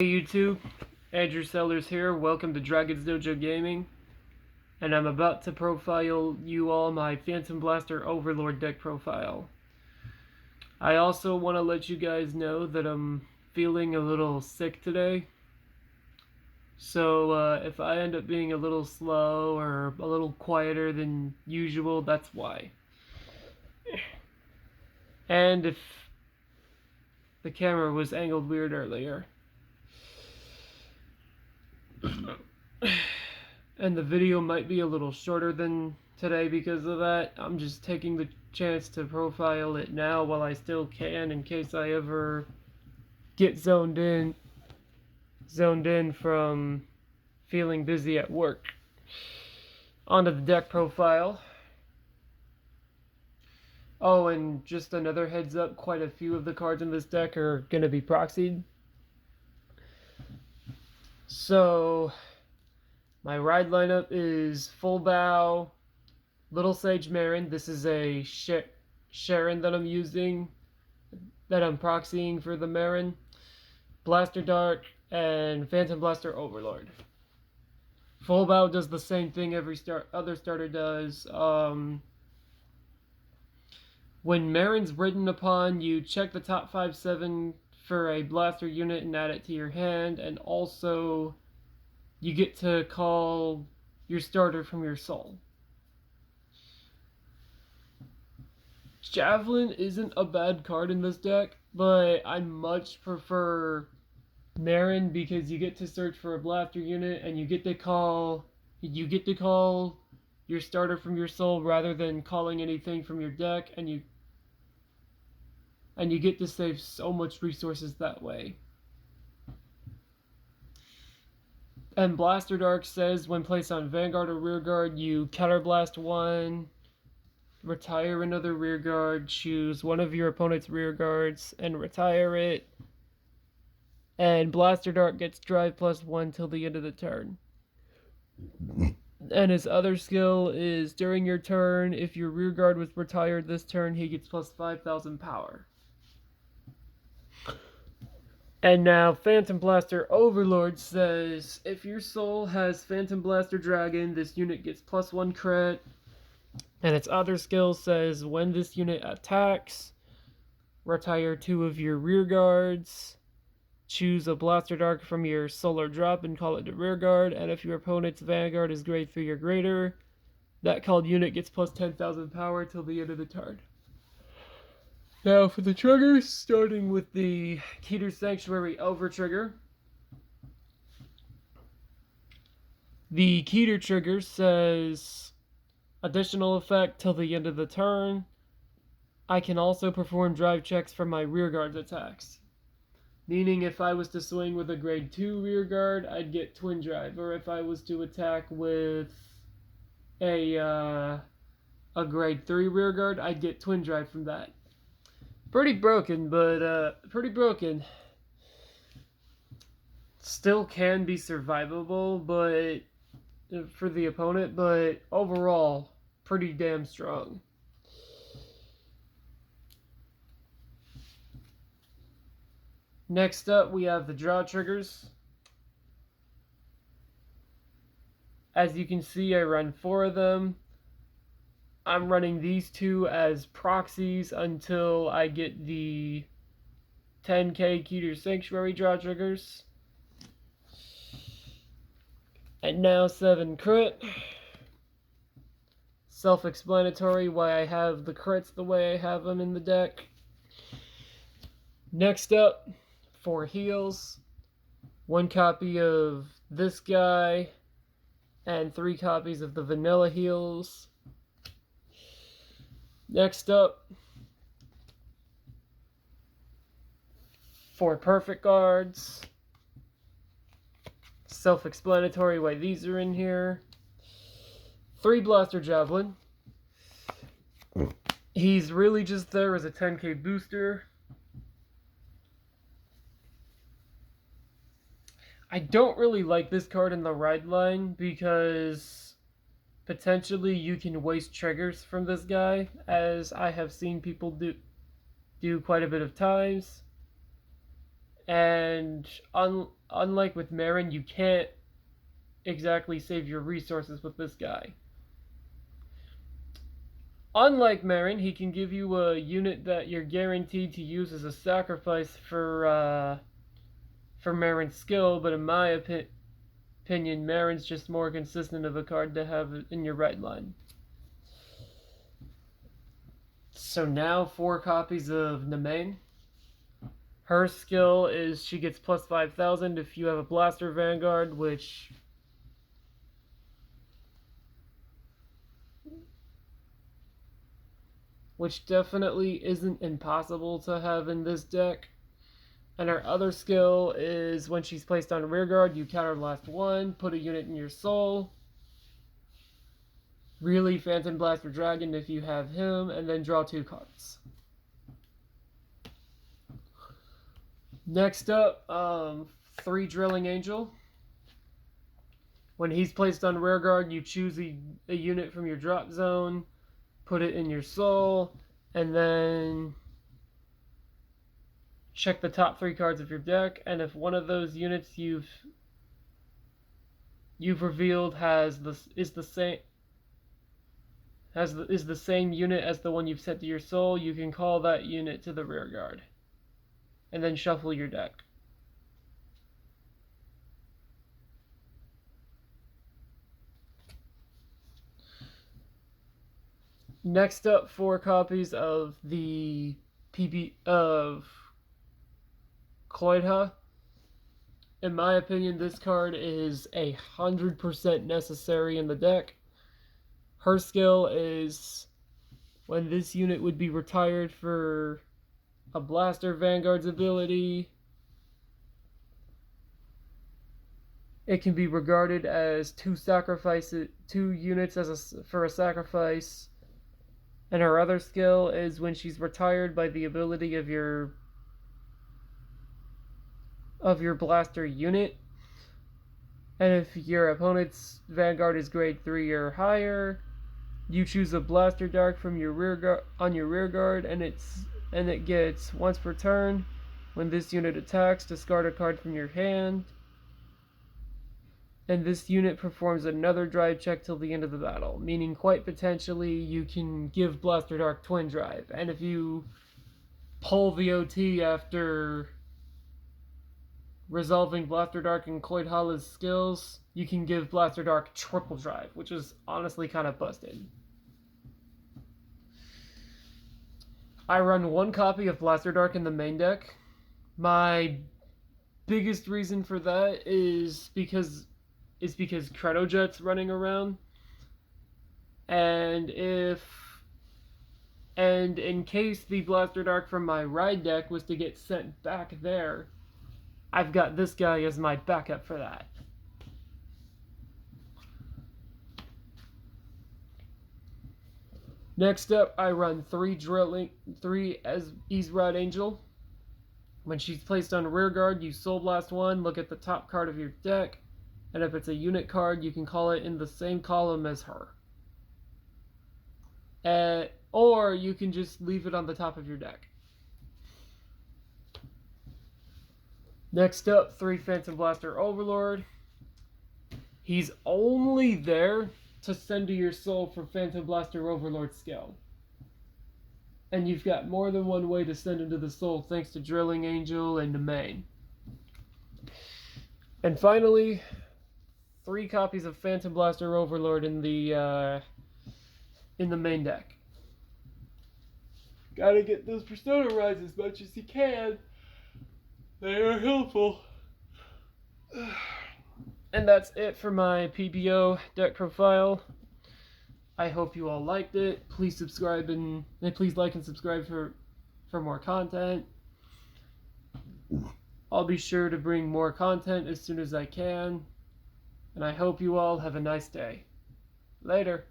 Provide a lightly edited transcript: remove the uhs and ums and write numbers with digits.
Hey YouTube, Andrew Sellers here. Welcome to Dragon's Dojo Gaming, and I'm about to profile you all my Phantom Blaster Overlord deck profile. I also want to let you guys know that I'm feeling a little sick today, so if I end up being a little slow or a little quieter than usual, that's why. And if the camera was angled weird earlier. And the video might be a little shorter than today because of that. I'm just taking the chance to profile it now while I still can, in case I ever get zoned in from feeling busy at work. Onto the deck profile. Oh, and just another heads up, quite a few of the cards in this deck are going to be proxied. So my ride lineup is Full Bow, Little Sage Marin. This is a Sharon that I'm using, that I'm proxying for the Marin, Blaster Dark, and Phantom Blaster Overlord. Full Bow does the same thing every other starter does. When Marin's ridden upon, you check the top 5/7 for a blaster unit and add it to your hand, and also you get to call your starter from your soul. Javelin isn't a bad card in this deck, but I much prefer Marin because you get to search for a blaster unit and you get to call your starter from your soul rather than calling anything from your deck, and you get to save so much resources that way. And Blaster Dark says when placed on Vanguard or Rearguard, you counterblast one, retire another Rearguard, choose one of your opponent's Rearguards, and retire it. And Blaster Dark gets drive +1 till the end of the turn. And his other skill is during your turn, if your Rearguard was retired this turn, he gets +5,000 power. And now Phantom Blaster Overlord says, if your soul has Phantom Blaster Dragon, this unit gets +1 crit. And its other skill says, when this unit attacks, retire 2 of your Rearguards, choose a Blaster Dark from your solar drop and call it a Rearguard, and if your opponent's Vanguard is grade 3 or greater, that called unit gets +10,000 power till the end of the turn. Now for the triggers, starting with the Keter Sanctuary Over trigger. The Keter trigger says, additional effect till the end of the turn. I can also perform drive checks for my Rearguard's attacks. Meaning if I was to swing with a grade 2 Rearguard, I'd get Twin Drive. Or if I was to attack with a grade 3 Rearguard, I'd get Twin Drive from that. Pretty broken, but pretty broken. Still can be survivable, but for the opponent, but overall, pretty damn strong. Next up, we have the draw triggers. As you can see, I run 4 of them. I'm running these 2 as proxies until I get the 10k Keter Sanctuary draw triggers. And now 7 crit. Self-explanatory why I have the crits the way I have them in the deck. Next up, 4 heals. 1 copy of this guy, and 3 copies of the vanilla heals. Next up, 4 perfect guards. Self-explanatory why these are in here. 3 Blaster Javelin. He's really just there as a 10k booster. I don't really like this card in the ride line because potentially you can waste triggers from this guy, as I have seen people do quite a bit of times. And unlike with Marin, you can't exactly save your resources with this guy. Unlike Marin, he can give you a unit that you're guaranteed to use as a sacrifice for Marin's skill, but in my opinion, Marin's just more consistent of a card to have in your right line. So now 4 copies of Nemain. Her skill is she gets plus 5,000 if you have a Blaster Vanguard, which definitely isn't impossible to have in this deck. And her other skill is when she's placed on rearguard, you counterblast 1, put a unit in your soul. Really Phantom Blaster Dragon if you have him, and then draw 2 cards. Next up, 3 Drilling Angel. When he's placed on rearguard, you choose a unit from your drop zone, put it in your soul, and then check the top 3 cards of your deck, and if one of those units you've revealed is the same unit as the one you've sent to your soul, you can call that unit to the rearguard, and then shuffle your deck. Next up, 4 copies of the PB of Kloidha. In my opinion, this card is 100% necessary in the deck. Her skill is when this unit would be retired for a Blaster Vanguard's ability, it can be regarded as 2 units for a sacrifice. And her other skill is when she's retired by the ability of your Blaster unit. And if your opponent's Vanguard is grade 3 or higher, you choose a Blaster Dark from your rearguard, and it gets once per turn. When this unit attacks, discard a card from your hand. And this unit performs another drive check till the end of the battle, meaning quite potentially you can give Blaster Dark Twin Drive. And if you pull the OT after resolving Blaster Dark and Kloidha's skills, you can give Blaster Dark Triple Drive, which is honestly kind of busted. I run 1 copy of Blaster Dark in the main deck. My biggest reason for that is because Cretojet's running around, and in case the Blaster Dark from my ride deck was to get sent back there, I've got this guy as my backup for that. Next up, I run 3 as Ezrod Angel. When she's placed on rearguard, you Soul Blast 1, look at the top card of your deck, and if it's a unit card, you can call it in the same column as her. Or you can just leave it on the top of your deck. Next up, 3 Phantom Blaster Overlord. He's only there to send to your soul for Phantom Blaster Overlord skill. And you've got more than one way to send him to the soul thanks to Drilling Angel and Nemain. And finally, 3 copies of Phantom Blaster Overlord in the main deck. Gotta get those Persona Rides as much as you can. They are helpful. And that's it for my PBO deck profile. I hope you all liked it. Please subscribe and please like and subscribe for more content. I'll be sure to bring more content as soon as I can. And I hope you all have a nice day. Later.